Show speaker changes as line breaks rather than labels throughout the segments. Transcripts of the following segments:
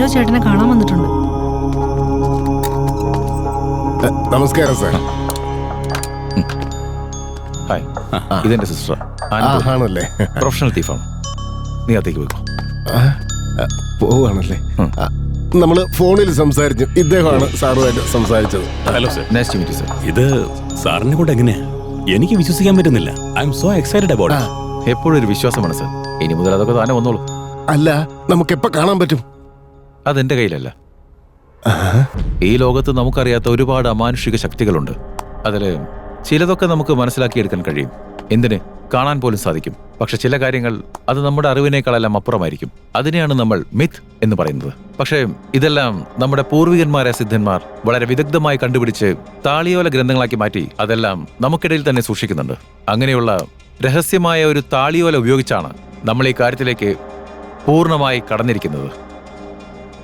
ആരോ ചേട്ടനെ കാണാൻ വന്നിട്ടുണ്ട്.
നമസ്കാരം സാർ.
ഹായ്, ഇതെന്റെ സിസ്റ്റർ
ആണല്ലേ?
പ്രൊഫഷണൽ തീഫാണ്. നീ അകത്തേക്ക് പോയിക്കോ.
പോവാണല്ലേ? നമ്മള് ഫോണിൽ സംസാരിച്ചു. ഇദ്ദേഹമാണ് സാറുമായിട്ട് സംസാരിച്ചത്.
Hello sir.
Nice to meet you sir.
ഇത് സാറിനെ കൊണ്ട് എങ്ങനെയാ? എനിക്ക് വിശ്വസിക്കാൻ പറ്റുന്നില്ല. I'm so excited about it.
എപ്പോഴും ഒരു വിശ്വാസമാണ് സർ. ഇനി മുതൽ അതൊക്കെ താനെ വന്നോളൂ.
അല്ല, നമുക്ക് എപ്പോ കാണാൻ പറ്റും?
അതെന്റെ കയ്യിലല്ല. ഈ ലോകത്ത് നമുക്കറിയാത്ത ഒരുപാട് അമാനുഷിക ശക്തികളുണ്ട്. അതില് ചിലതൊക്കെ നമുക്ക് മനസ്സിലാക്കിയെടുക്കാൻ കഴിയും. എന്തിന്, കാണാൻ പോലും സാധിക്കും. പക്ഷെ ചില കാര്യങ്ങൾ അത് നമ്മുടെ അറിവിനേക്കാളെല്ലാം അപ്പുറമായിരിക്കും. അതിനെയാണ് നമ്മൾ മിത്ത് എന്ന് പറയുന്നത്. പക്ഷേ ഇതെല്ലാം നമ്മുടെ പൂർവികന്മാരായ സിദ്ധന്മാർ വളരെ വിദഗ്ധമായി കണ്ടുപിടിച്ച് താളിയോല ഗ്രന്ഥങ്ങളാക്കി മാറ്റി അതെല്ലാം നമുക്കിടയിൽ തന്നെ സൂക്ഷിക്കുന്നുണ്ട്. അങ്ങനെയുള്ള രഹസ്യമായ ഒരു താളിയോല ഉപയോഗിച്ചാണ് നമ്മൾ ഈ കാര്യത്തിലേക്ക് പൂർണ്ണമായി കടന്നിരിക്കുന്നത്.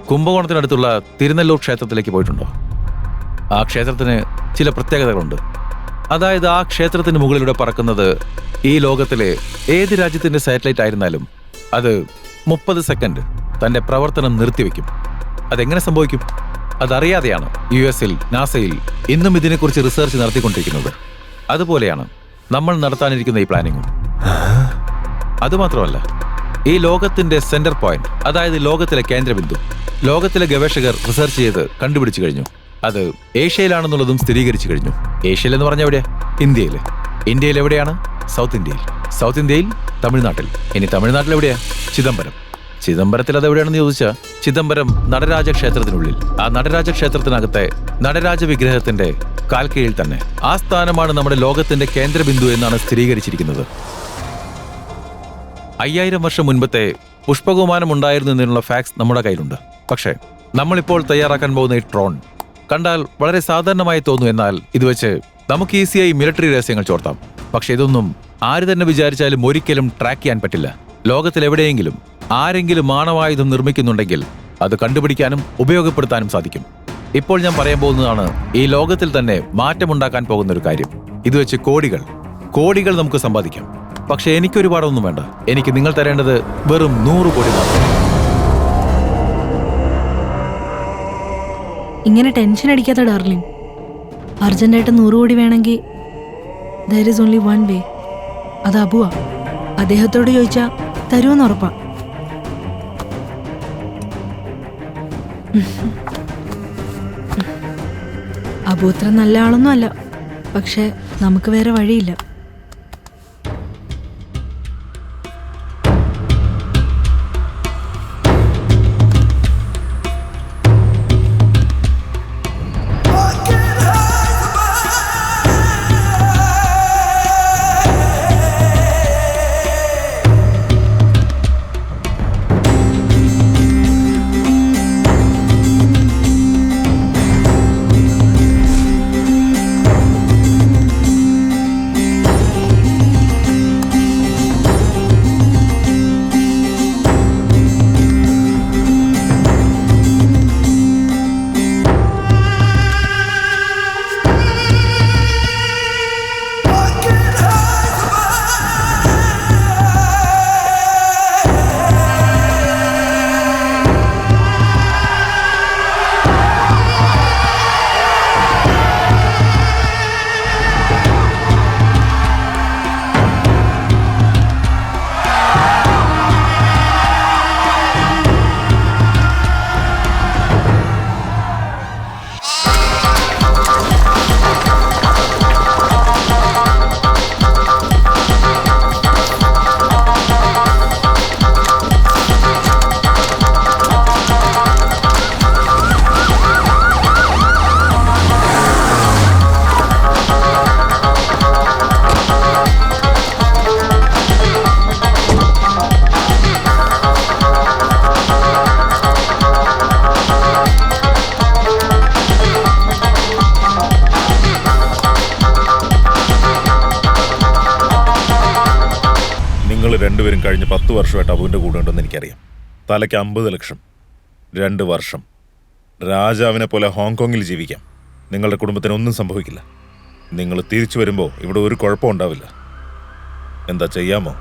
കുംഭകോണത്തിനടുത്തുള്ള തിരുനെല്ലൂർ ക്ഷേത്രത്തിലേക്ക് പോയിട്ടുണ്ടോ? ആ ക്ഷേത്രത്തിന് ചില പ്രത്യേകതകളുണ്ട്. അതായത് ആ ക്ഷേത്രത്തിന് മുകളിലൂടെ പറക്കുന്നത് ഈ ലോകത്തിലെ ഏത് രാജ്യത്തിന്റെ സാറ്റലൈറ്റ് ആയിരുന്നാലും അത് 30 സെക്കൻഡ് തന്റെ പ്രവർത്തനം നിർത്തിവെക്കും. അതെങ്ങനെ സംഭവിക്കും? അതറിയാതെയാണ് US-ൽ നാസയിൽ ഇന്നും ഇതിനെക്കുറിച്ച് റിസർച്ച് നടത്തിക്കൊണ്ടിരിക്കുന്നത്. അതുപോലെയാണ് നമ്മൾ നടത്താനിരിക്കുന്ന ഈ പ്ലാനിങ്ങും. അതുമാത്രമല്ല, ഈ ലോകത്തിന്റെ സെന്റർ പോയിന്റ്, അതായത് ലോകത്തിലെ കേന്ദ്രബിന്ദു, ലോകത്തിലെ ഗവേഷകർ റിസർച്ച് ചെയ്ത് കണ്ടുപിടിച്ചു കഴിഞ്ഞു. അത് ഏഷ്യയിലാണെന്നുള്ളതും സ്ഥിരീകരിച്ചു കഴിഞ്ഞു. ഏഷ്യയിൽ എന്ന് പറഞ്ഞ എവിടെയാ? ഇന്ത്യയില്. ഇന്ത്യയിൽ എവിടെയാണ്? സൗത്ത് ഇന്ത്യയിൽ. സൗത്ത് ഇന്ത്യയിൽ തമിഴ്നാട്ടിൽ. ഇനി തമിഴ്നാട്ടിൽ എവിടെയാ? ചിദംബരം. ചിദംബരത്തിൽ അതെവിടെയാണെന്ന് ചോദിച്ചാൽ ചിദംബരം നടരാജ ക്ഷേത്രത്തിനുള്ളിൽ, ആ നടരാജ ക്ഷേത്രത്തിനകത്തെ നടരാജ വിഗ്രഹത്തിന്റെ കാൽക്കീഴിൽ തന്നെ. ആ സ്ഥാനമാണ് നമ്മുടെ ലോകത്തിന്റെ കേന്ദ്രബിന്ദു എന്നാണ് സ്ഥിരീകരിച്ചിരിക്കുന്നത്. 5000 വർഷം മുൻപത്തെ പുഷ്പകുമാനം ഉണ്ടായിരുന്നു എന്നതിനുള്ള ഫാക്ട്സ് നമ്മുടെ കയ്യിലുണ്ട്. പക്ഷേ നമ്മളിപ്പോൾ തയ്യാറാക്കാൻ പോകുന്ന ഈ ഡ്രോൺ കണ്ടാൽ വളരെ സാധാരണമായി തോന്നും. എന്നാൽ ഇത് വെച്ച് നമുക്ക് ഈസിയായി മിലിറ്ററി രഹസ്യങ്ങൾ ചോർത്താം. പക്ഷെ ഇതൊന്നും ആര് തന്നെ വിചാരിച്ചാലും ഒരിക്കലും ട്രാക്ക് ചെയ്യാൻ പറ്റില്ല. ലോകത്തിൽ എവിടെയെങ്കിലും ആരെങ്കിലും ആണവായുധം നിർമ്മിക്കുന്നുണ്ടെങ്കിൽ അത് കണ്ടുപിടിക്കാനും ഉപയോഗപ്പെടുത്താനും സാധിക്കും. ഇപ്പോൾ ഞാൻ പറയാൻ പോകുന്നതാണ് ഈ ലോകത്തിൽ തന്നെ മാറ്റമുണ്ടാക്കാൻ പോകുന്ന ഒരു കാര്യം. ഇത് വെച്ച് കോടികൾ നമുക്ക് സമ്പാദിക്കാം. പക്ഷെ എനിക്കൊരുപാടൊന്നും വേണ്ട. എനിക്ക് നിങ്ങൾ തരേണ്ടത് വെറും 100 കോടി മാത്രം.
ഇങ്ങനെ ടെൻഷൻ അടിക്കാത്ത ഡാർലിംഗ്. അർജന്റായിട്ട് 100 കോടി വേണമെങ്കിൽ there is only one way. അത് അബുവാ. അദ്ദേഹത്തോട് ചോദിച്ചാ തരുമെന്ന് ഉറപ്പാ. അബു അത്ര നല്ല ആളൊന്നും അല്ല. പക്ഷെ നമുക്ക് വേറെ വഴിയില്ല.
രണ്ടുപേരും കഴിഞ്ഞ 10 വർഷമായിട്ട് അബുവിൻ്റെ കൂടെ ഉണ്ടെന്ന് എനിക്കറിയാം. തലയ്ക്ക് 50 ലക്ഷം, 2 വർഷം. രാജാവിനെ പോലെ ഹോങ്കോങ്ങിൽ ജീവിക്കാം. നിങ്ങളുടെ കുടുംബത്തിന് ഒന്നും സംഭവിക്കില്ല. നിങ്ങൾ തിരിച്ചു വരുമ്പോൾ ഇവിടെ ഒരു കുഴപ്പം ഉണ്ടാവില്ല. എന്താ ചെയ്യാമോ?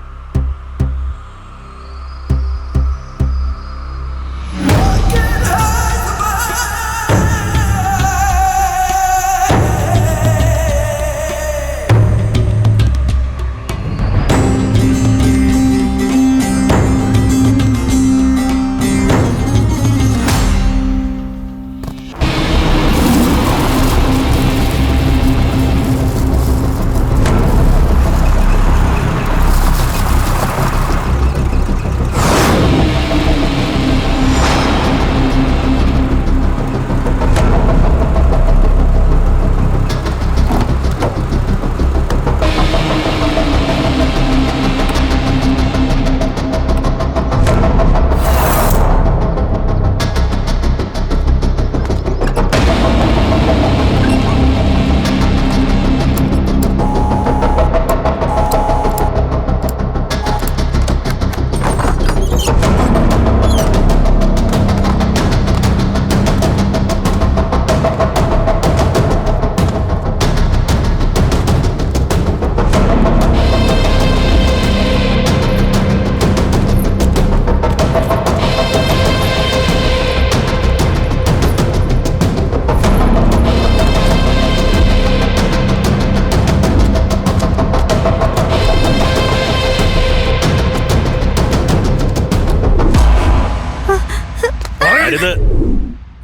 അരുത്.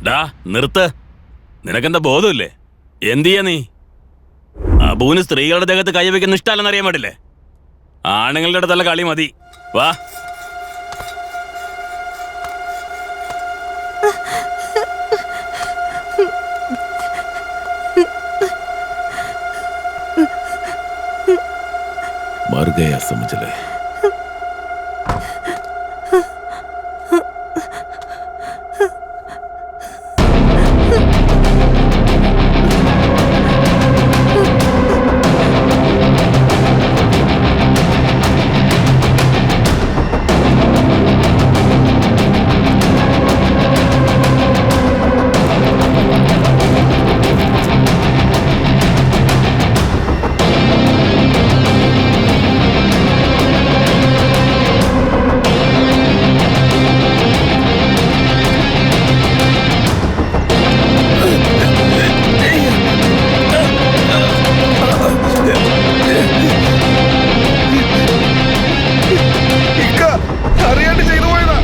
ഡാ നിർത്ത്. നിനക്കെന്താ ബോധമില്ലേ? എന്ത് ചെയ്യാ നീ? അബുവിന് സ്ത്രീകളുടെ ദേഹത്ത് കൈവയ്ക്കുന്ന ഇഷ്ടമല്ലെന്ന് അറിയാൻ പാടില്ലേ? ആണുങ്ങളുടെ അടുത്തുള്ള കളി മതി. വാ.
मर गया समझ ले.
അറിയാണ്ട് ചെയ്തു പോയതാ,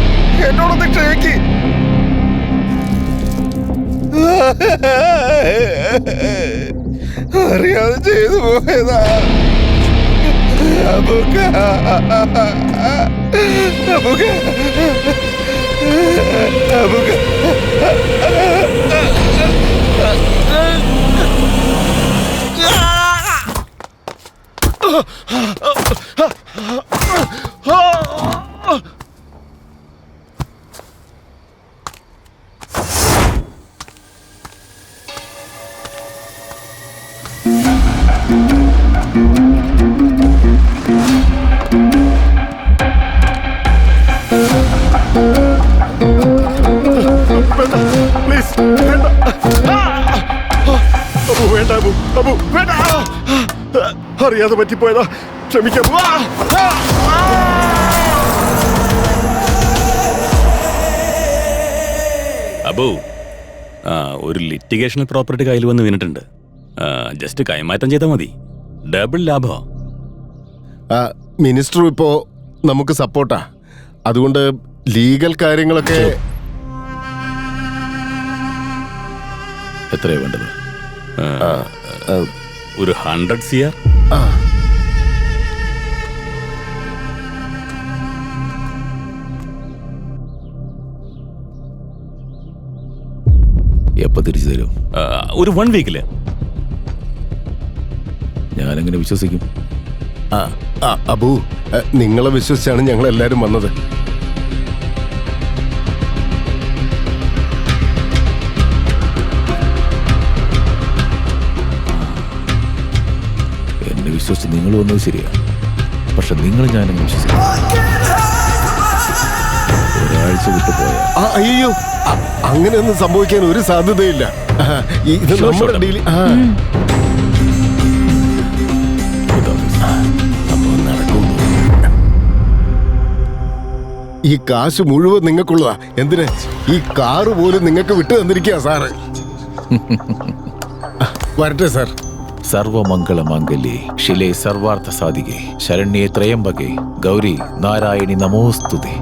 എന്നോടൊന്ന് ക്ഷമിക്ക്. അറിയാതെ ചെയ്തു പോയതാ. അബുക്ക, അബുക്ക, അബുക്ക. പ്ലീസ് വേണ്ട. അബു വേണ്ട, അബു, അബു വേണ്ട. അറിയാതെ പറ്റിപ്പോയതാ, ക്ഷമിക്കാം.
അബു, ഒരു ലിറ്റിഗേഷണൽ പ്രോപ്പർട്ടി കയ്യിൽ വന്ന് വീണിട്ടുണ്ട്. ജസ്റ്റ് കൈമാറ്റം ചെയ്താൽ മതി. ഡബിൾ ലാഭം.
മിനിസ്റ്റർ ഇപ്പോ നമുക്ക് സപ്പോർട്ടാ. അതുകൊണ്ട് ലീഗൽ കാര്യങ്ങളൊക്കെ.
എത്രയാ വേണ്ടത്?
ഒരു 100 CR.
എപ്പോ തിരിച്ചു തരും?
ഒരു 1 വീക്കില്.
ഞാനെങ്ങനെ വിശ്വസിക്കും?
അബു, നിങ്ങളെ വിശ്വസിച്ചാണ് ഞങ്ങൾ എല്ലാരും വന്നത്.
എന്നെ വിശ്വസിച്ച് നിങ്ങൾ വന്നത് ശരിയാ, പക്ഷെ നിങ്ങൾ ഞാനെങ്ങനെ വിശ്വസിക്കും? ഒരാഴ്ച വിട്ടു പോയാ.
അയ്യോ, അങ്ങനെയൊന്നും സംഭവിക്കാൻ ഒരു സാധ്യതയില്ല. ഇത് നമ്മുടെ ഡീല്. ഈ കാശ് മുഴുവൻ നിങ്ങൾക്കുള്ളതാ. എന്തിന്? ഈ കാറ് പോലും നിങ്ങൾക്ക് വിട്ടു തന്നിരിക്കുക സാറ്. വരട്ടെ സാർ.
സർവമംഗളമാംഗല്യേ ശിലേ സർവാർത്ഥ സാധികേ ശരണ്യേ ത്രയംബകേ ഗൗരി നാരായണി നമോസ്തുതേ.